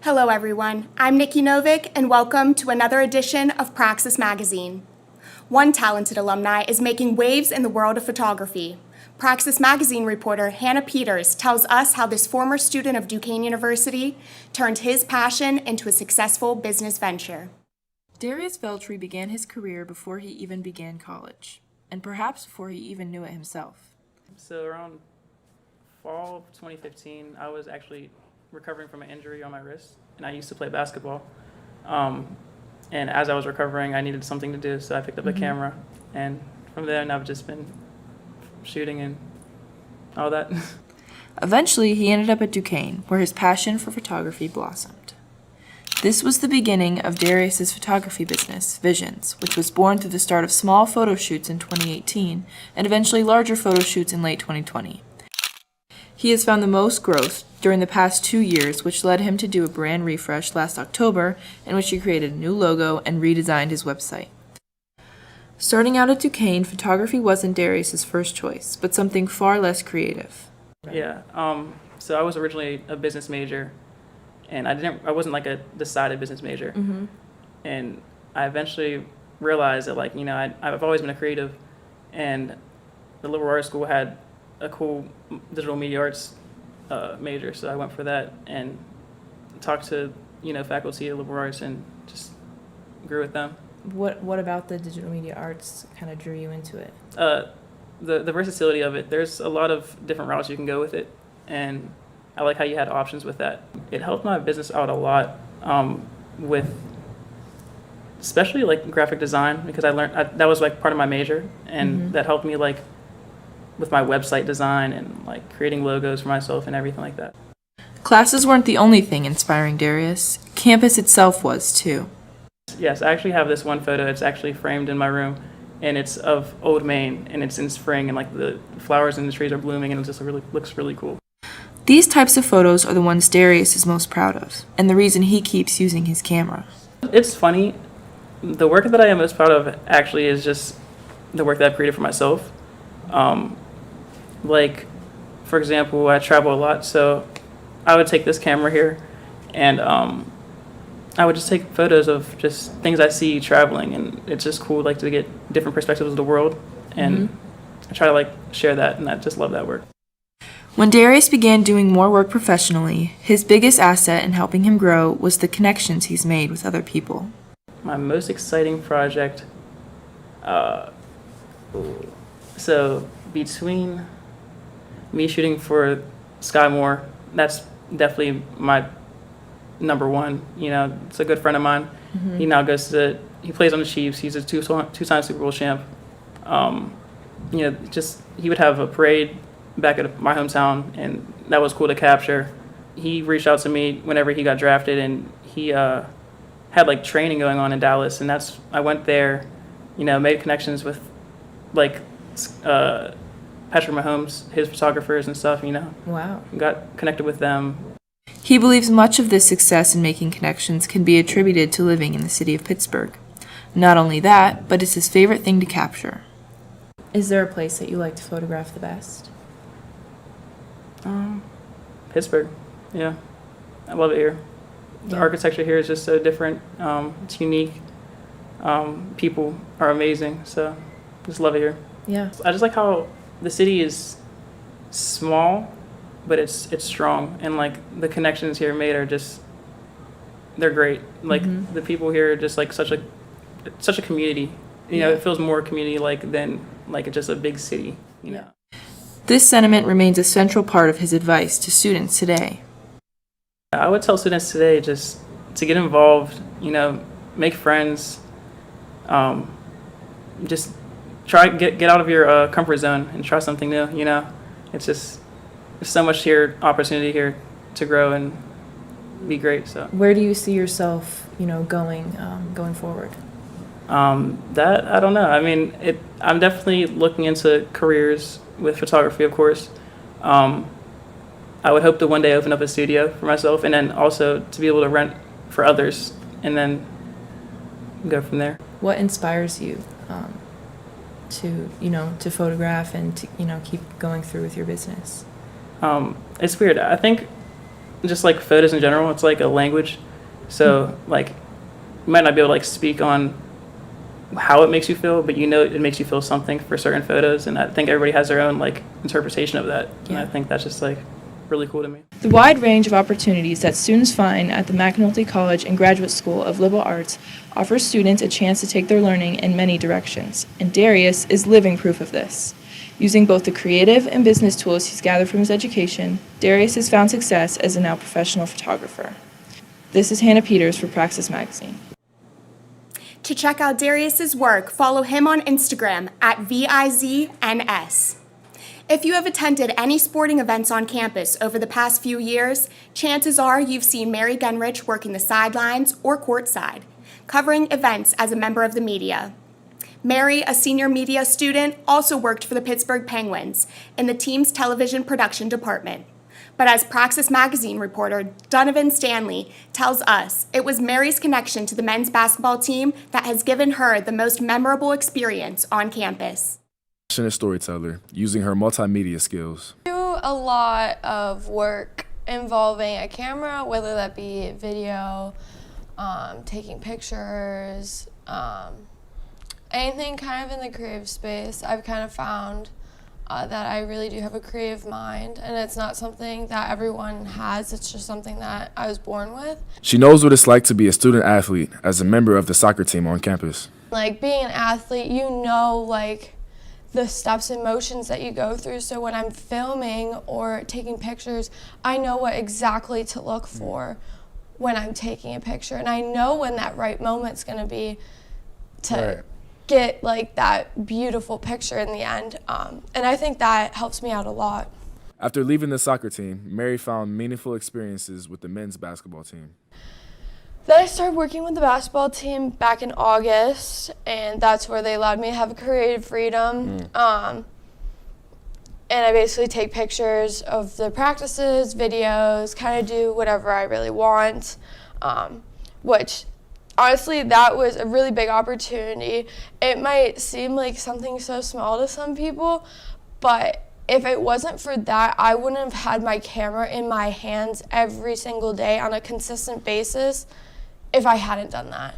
Hello everyone, I'm Nikki Novick and welcome to another edition of Praxis magazine. One talented alumni is making waves in the world of photography. Praxis magazine reporter Hannah Peters tells us how this former student of Duquesne University turned his passion into a successful business venture. Darius Veltri began his career before he even began college, and perhaps before he even knew it himself. So around fall of 2015, I was actually recovering from an injury on my wrist, and I used to play basketball. And as I was recovering, I needed something to do, so I picked up a camera, and from there, I've just been shooting and all that. Eventually, he ended up at Duquesne, where his passion for photography blossomed. This was the beginning of Darius's photography business, Visions, which was born through the start of small photo shoots in 2018 and eventually larger photo shoots in late 2020. He has found the most growth during the past 2 years, which led him to do a brand refresh last October, in which he created a new logo and redesigned his website. Starting out at Duquesne, photography wasn't Darius's first choice, but something far less creative. Yeah, so I was originally a business major, and I wasn't like a decided business major. And I eventually realized that, I've always been a creative, and the liberal arts school had a cool digital media arts major, so I went for that and talked to faculty at liberal arts and just grew with them. What about the digital media arts kind of drew you into it? The versatility of it. There's a lot of different routes you can go with it, and I like how you had options with that. It helped my business out a lot with especially like graphic design, because I learned that was like part of my major, and that helped me like with my website design and like creating logos for myself and everything like that. Classes weren't the only thing inspiring Darius. Campus itself was too. Yes, I actually have this one photo. It's actually framed in my room, and it's of Old Main, and it's in spring, and like the flowers and the trees are blooming, and it just looks really cool. These types of photos are the ones Darius is most proud of, and the reason he keeps using his camera. It's funny. The work that I am most proud of actually is just the work that I've created for myself. Like, for example, I travel a lot, so I would take this camera here, and I would just take photos of just things I see traveling, and it's just cool, like, to get different perspectives of the world, and I try to like share that, and I just love that work. When Darius began doing more work professionally, his biggest asset in helping him grow was the connections he's made with other people. My most exciting project, so between me shooting for Sky Moore, that's definitely my number one. It's a good friend of mine. He now he plays on the Chiefs. He's a two-time Super Bowl champ. He would have a parade back at my hometown, and that was cool to capture. He reached out to me whenever he got drafted, and he had like training going on in Dallas, and I went there, made connections with like Patrick Mahomes, his photographers and stuff, Wow. Got connected with them. He believes much of this success in making connections can be attributed to living in the city of Pittsburgh. Not only that, but it's his favorite thing to capture. Is there a place that you like to photograph the best? Pittsburgh, yeah. I love it here. The architecture here is just so different. It's unique. People are amazing, so just love it here. Yeah. I just like how the city is small, but it's strong, and like the connections here made are they're great. Like the people here are just like such a community. It feels more community like than like just a big city. This sentiment remains a central part of his advice to students today. I would tell students today just to get involved. Make friends. Just try get out of your comfort zone and try something new. There's so much opportunity here to grow and be great. So where do you see yourself, going forward? That I don't know. I mean, I'm definitely looking into careers with photography, of course. I would hope to one day open up a studio for myself, and then also to be able to rent for others, and then go from there. What inspires you to photograph and to keep going through with your business? It's weird. I think just like photos in general, it's like a language. So like you might not be able to like speak on how it makes you feel, but you know it makes you feel something for certain photos, and I think everybody has their own like interpretation of that. And I think that's just like really cool to me. The wide range of opportunities that students find at the McAnulty College and Graduate School of Liberal Arts offers students a chance to take their learning in many directions, and Darius is living proof of this. Using both the creative and business tools he's gathered from his education, Darius has found success as a now professional photographer. This is Hannah Peters for Praxis Magazine. To check out Darius's work, follow him on Instagram at VIZNS. If you have attended any sporting events on campus over the past few years, chances are you've seen Mary Genrich working the sidelines or courtside, covering events as a member of the media. Mary, a senior media student, also worked for the Pittsburgh Penguins in the team's television production department. But as Praxis Magazine reporter Donovan Stanley tells us, it was Mary's connection to the men's basketball team that has given her the most memorable experience on campus. Passionate storyteller, using her multimedia skills. I do a lot of work involving a camera, whether that be video, taking pictures, anything kind of in the creative space. I've kind of found that I really do have a creative mind, and it's not something that everyone has. It's just something that I was born with. She knows what it's like to be a student athlete as a member of the soccer team on campus. Like being an athlete, you know, like the steps and motions that you go through. So when I'm filming or taking pictures, I know what exactly to look for when I'm taking a picture, and I know when that right moment's going to be to get like that beautiful picture in the end, and I think that helps me out a lot. After leaving the soccer team, Mary found meaningful experiences with the men's basketball team. Then I started working with the basketball team back in August, and that's where they allowed me to have creative freedom. And I basically take pictures of the practices, videos, kind of do whatever I really want, which honestly, that was a really big opportunity. It might seem like something so small to some people, but if it wasn't for that, I wouldn't have had my camera in my hands every single day on a consistent basis if I hadn't done that.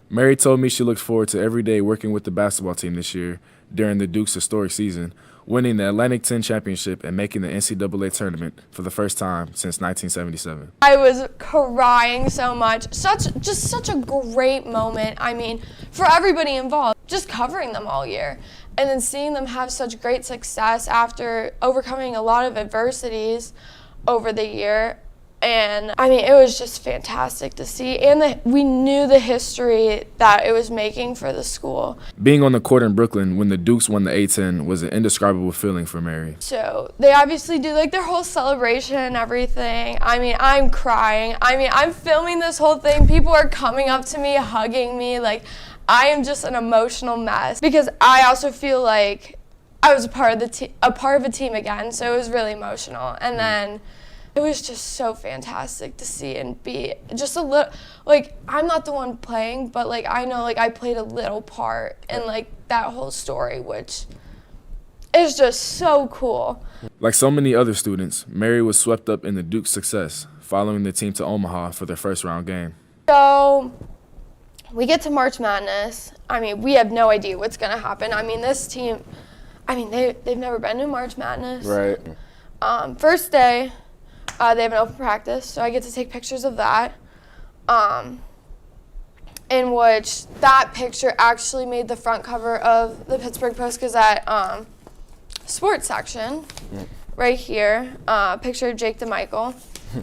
Mary told me she looked forward to every day working with the basketball team this year during the Duke's historic season, winning the Atlantic 10 championship and making the NCAA tournament for the first time since 1977. I was crying so much. Just such a great moment. I mean, for everybody involved, just covering them all year. And then seeing them have such great success after overcoming a lot of adversities over the year. And I mean, it was just fantastic to see, and we knew the history that it was making for the school. Being on the court in Brooklyn when the Dukes won the A-10 was an indescribable feeling for Mary. So they obviously do like their whole celebration and everything. I mean, I'm crying. I mean, I'm filming this whole thing. People are coming up to me, hugging me. Like, I am just an emotional mess because I also feel like I was a part of a team again. So it was really emotional, and then it was just so fantastic to see and be just a little, like, I'm not the one playing, but like I know like I played a little part in like that whole story, which is just so cool. Like so many other students, Mary was swept up in the Duke's success, following the team to Omaha for their first round game. So we get to March Madness. I mean, we have no idea what's gonna happen. I mean, this team, I mean, they've never been to March Madness. Right. First day, they have an open practice, so I get to take pictures of that, in which that picture actually made the front cover of the Pittsburgh Post-Gazette sports section, right here, picture of Jake DeMichael.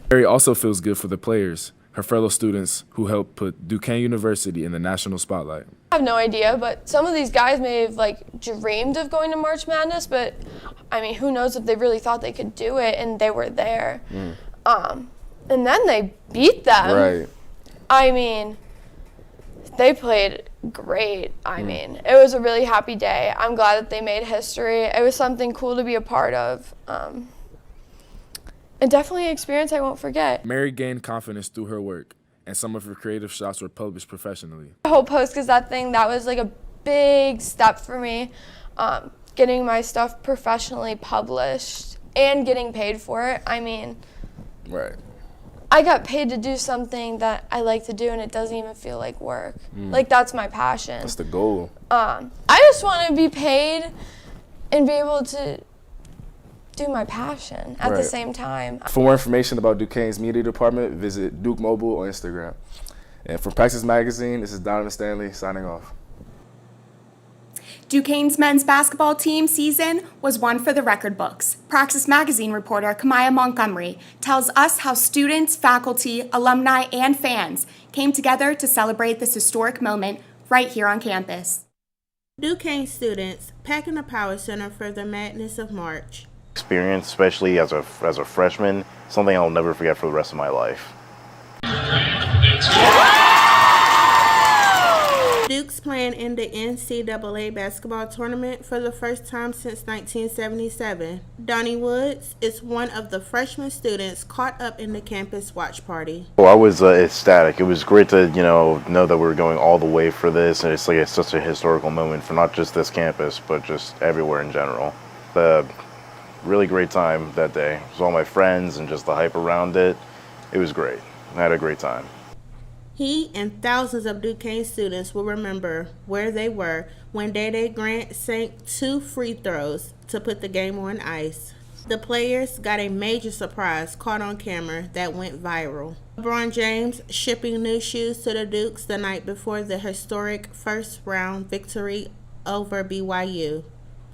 Mary also feels good for the players, her fellow students who helped put Duquesne University in the national spotlight. I have no idea, but some of these guys may have like dreamed of going to March Madness, but I mean, who knows if they really thought they could do it, and they were there. And then they beat them. Right. I mean, they played great. I mean, it was a really happy day. I'm glad that they made history. It was something cool to be a part of. And definitely an experience I won't forget. Mary gained confidence through her work, and some of her creative shots were published professionally. The whole Post-Gazette thing, that was like a big step for me. Getting my stuff professionally published and getting paid for it. I mean, Right. I got paid to do something that I like to do, and it doesn't even feel like work. Like, that's my passion. That's the goal. I just want to be paid and be able to do my passion at the same time. For more information about Duquesne's media department, visit Duke Mobile on Instagram. And from Praxis Magazine, this is Donovan Stanley signing off. Duquesne's men's basketball team season was one for the record books. Praxis Magazine reporter Kamaya Montgomery tells us how students, faculty, alumni, and fans came together to celebrate this historic moment right here on campus. Duquesne students packing the Power Center for the Madness of March. Experience, especially as a freshman, something I'll never forget for the rest of my life. Duke's playing in the NCAA basketball tournament for the first time since 1977. Donnie Woods is one of the freshman students caught up in the campus watch party. Well, I was ecstatic. It was great to know that we were going all the way for this, and it's such a historical moment for not just this campus, but just everywhere in general. Really great time that day. It was all my friends and just the hype around it. It was great. I had a great time. He and thousands of Duquesne students will remember where they were when Day Grant sank 2 free throws to put the game on ice. The players got a major surprise caught on camera that went viral. LeBron James shipping new shoes to the Dukes the night before the historic first-round victory over BYU.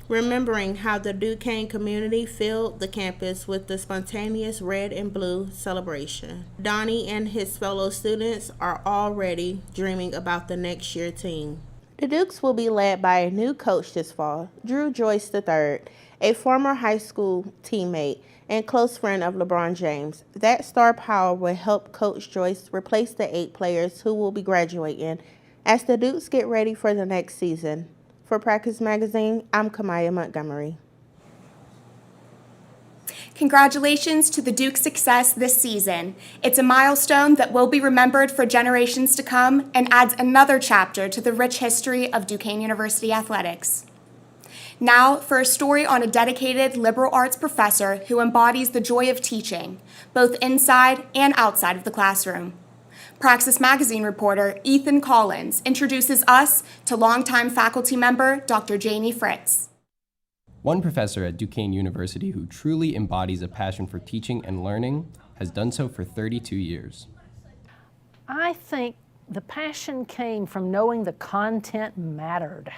Remembering how the Duquesne community filled the campus with the spontaneous red and blue celebration. Donnie and his fellow students are already dreaming about the next year team. The Dukes will be led by a new coach this fall, Drew Joyce III, a former high school teammate and close friend of LeBron James. That star power will help Coach Joyce replace the 8 players who will be graduating as the Dukes get ready for the next season. For Praxis Magazine, I'm Kamaya Montgomery. Congratulations to the Duke's success this season. It's a milestone that will be remembered for generations to come and adds another chapter to the rich history of Duquesne University athletics. Now for a story on a dedicated liberal arts professor who embodies the joy of teaching, both inside and outside of the classroom. Praxis Magazine reporter Ethan Collins introduces us to longtime faculty member Dr. Janie Fritz. One professor at Duquesne University who truly embodies a passion for teaching and learning has done so for 32 years. I think the passion came from knowing the content mattered.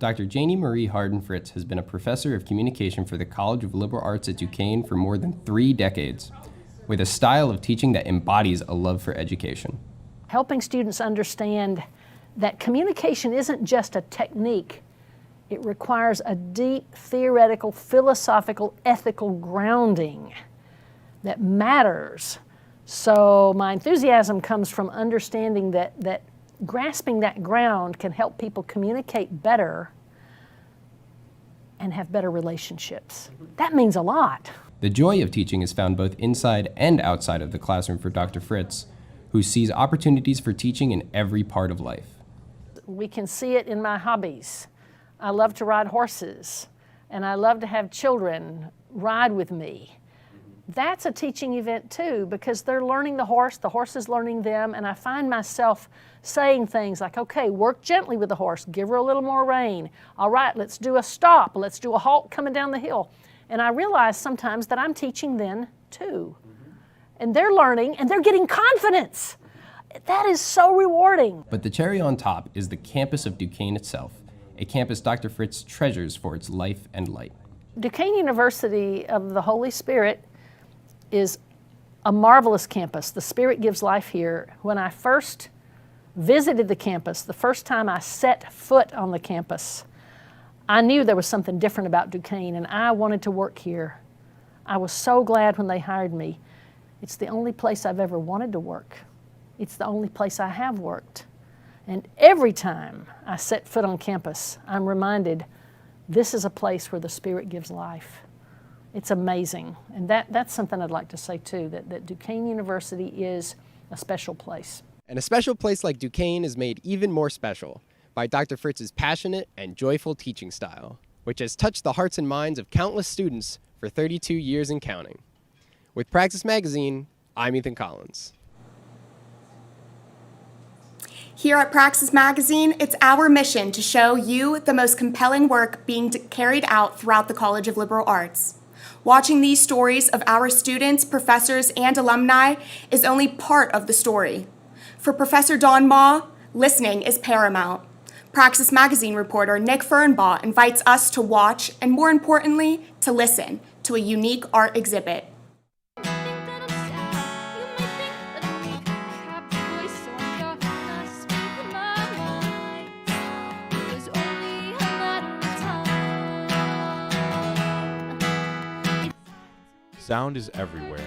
Dr. Janie Marie Harden Fritz has been a professor of communication for the College of Liberal Arts at Duquesne for more than 3 decades. With a style of teaching that embodies a love for education. Helping students understand that communication isn't just a technique. It requires a deep theoretical, philosophical, ethical grounding that matters. So my enthusiasm comes from understanding that grasping that ground can help people communicate better and have better relationships. That means a lot. The joy of teaching is found both inside and outside of the classroom for Dr. Fritz, who sees opportunities for teaching in every part of life. We can see it in my hobbies. I love to ride horses, and I love to have children ride with me. That's a teaching event too, because they're learning the horse is learning them, and I find myself saying things like, okay, work gently with the horse, give her a little more rein. All right, let's do a stop, let's do a halt coming down the hill. And I realize sometimes that I'm teaching then too. And they're learning and they're getting confidence. That is so rewarding. But the cherry on top is the campus of Duquesne itself, a campus Dr. Fritz treasures for its life and light. Duquesne University of the Holy Spirit is a marvelous campus. The Spirit gives life here. When I first visited the campus, the first time I set foot on the campus, I knew there was something different about Duquesne, and I wanted to work here. I was so glad when they hired me. It's the only place I've ever wanted to work. It's the only place I have worked. And every time I set foot on campus, I'm reminded this is a place where the Spirit gives life. It's amazing. And that's something I'd like to say too, that Duquesne University is a special place. And a special place like Duquesne is made even more special by Dr. Fritz's passionate and joyful teaching style, which has touched the hearts and minds of countless students for 32 years and counting. With Praxis Magazine, I'm Ethan Collins. Here at Praxis Magazine, it's our mission to show you the most compelling work being carried out throughout the College of Liberal Arts. Watching these stories of our students, professors, and alumni is only part of the story. For Professor Don Ma, listening is paramount. Praxis Magazine reporter Nick Fernbaugh invites us to watch and, more importantly, to listen to a unique art exhibit. Sound is everywhere,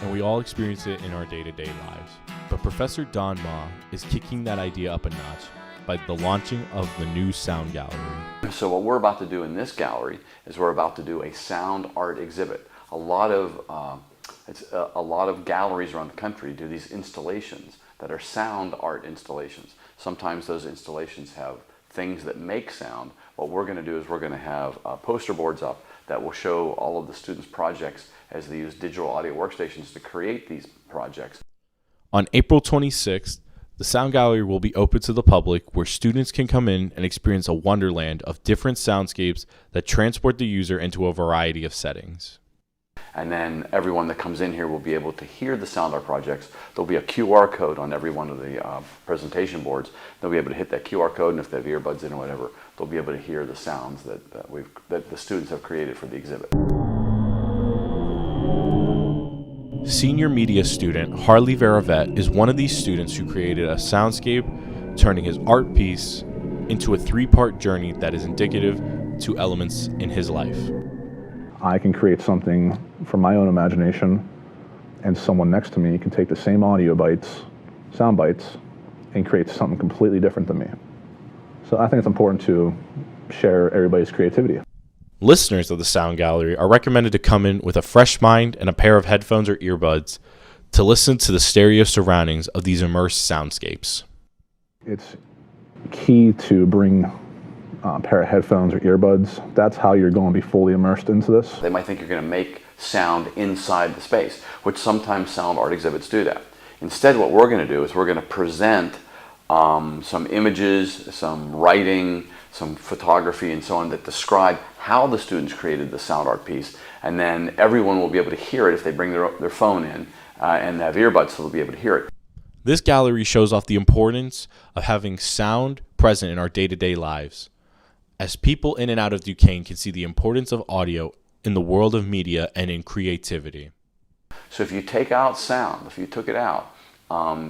and we all experience it in our day-to-day lives. But Professor Don Ma is kicking that idea up a notch by the launching of the new Sound Gallery. So what we're about to do in this gallery is we're about to do a sound art exhibit. A lot of galleries around the country do these installations that are sound art installations. Sometimes those installations have things that make sound. What we're going to do is we're going to have poster boards up that will show all of the students' projects as they use digital audio workstations to create these projects. On April 26th, the Sound Gallery will be open to the public, where students can come in and experience a wonderland of different soundscapes that transport the user into a variety of settings. And then everyone that comes in here will be able to hear the sound art projects. There'll be a QR code on every one of the presentation boards. They'll be able to hit that QR code, and if they have earbuds in or whatever, they'll be able to hear the sounds that the students have created for the exhibit. Senior media student Harley Veravet is one of these students who created a soundscape, turning his art piece into a 3-part journey that is indicative to elements in his life. I can create something from my own imagination, and someone next to me can take the same audio bites, sound bites, and create something completely different than me. So I think it's important to share everybody's creativity. Listeners of the Sound Gallery are recommended to come in with a fresh mind and a pair of headphones or earbuds to listen to the stereo surroundings of these immersed soundscapes. It's key to bring a pair of headphones or earbuds. That's how you're going to be fully immersed into this. They might think you're going to make sound inside the space, which sometimes sound art exhibits do that. Instead, what we're going to do is we're going to present some images, some writing, some photography, and so on that describe how the students created the sound art piece, and then everyone will be able to hear it if they bring their phone in and have earbuds, so they'll be able to hear it. This gallery shows off the importance of having sound present in our day-to-day lives, as people in and out of Duquesne can see the importance of audio in the world of media and in creativity. So if you take out sound, if you took it out,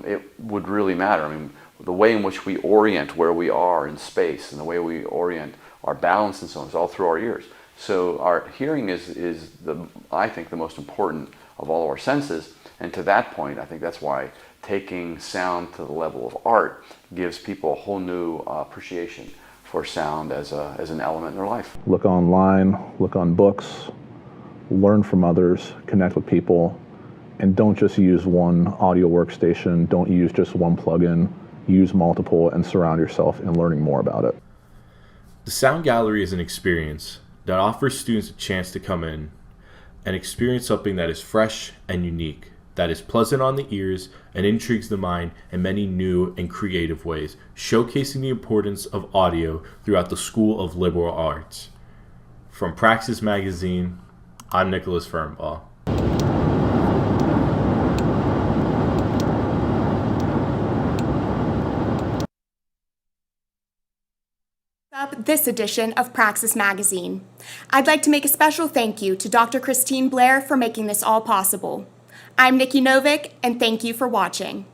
it would really matter. I mean, the way in which we orient where we are in space and the way we orient our balance and so on is all through our ears. So our hearing is I think, the most important of all of our senses. And to that point, I think that's why taking sound to the level of art gives people a whole new appreciation for sound as an element in their life. Look online, look on books, learn from others, connect with people, and don't just use one audio workstation, don't use just one plugin. Use multiple and surround yourself in learning more about it. The Sound Gallery is an experience that offers students a chance to come in and experience something that is fresh and unique, that is pleasant on the ears and intrigues the mind in many new and creative ways, showcasing the importance of audio throughout the School of Liberal Arts. From Praxis Magazine, I'm Nicholas Fernbaugh. Up this edition of Praxis Magazine. I'd like to make a special thank you to Dr. Christine Blair for making this all possible. I'm Nikki Novick, and thank you for watching.